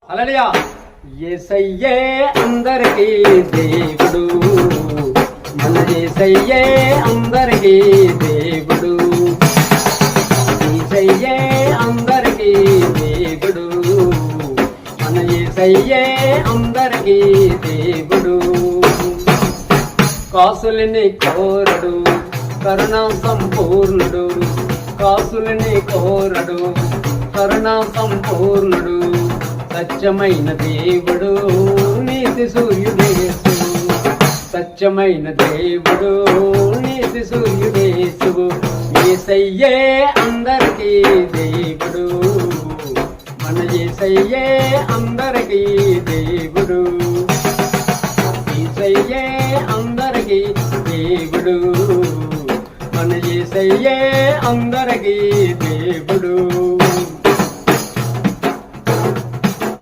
హల్లెలూయా. యేసయ్యే అందరికీ దేవుడు, మన యేసయ్యే అందరికీ దేవుడు, యేసయ్యే అందరికీ దేవుడు, మన యేసయ్యే అందరికీ దేవుడు. కాసులని కోరడు కరుణా సంపూర్ణుడు, కాసులని కోరడు కరుణా సంపూర్ణుడు, సత్యమైన దేవుడు నీతి సూర్యుడేసు, సత్యమైన దేవుడు నీతి సూర్యుడేసు. యేసయ్యే అందరికీ దేవుడు, మన యేసయ్యే అందరికీ దేవుడు, యేసయ్యే అందరికీ దేవుడు, మన యేసయ్యే అందరికీ దేవుడు.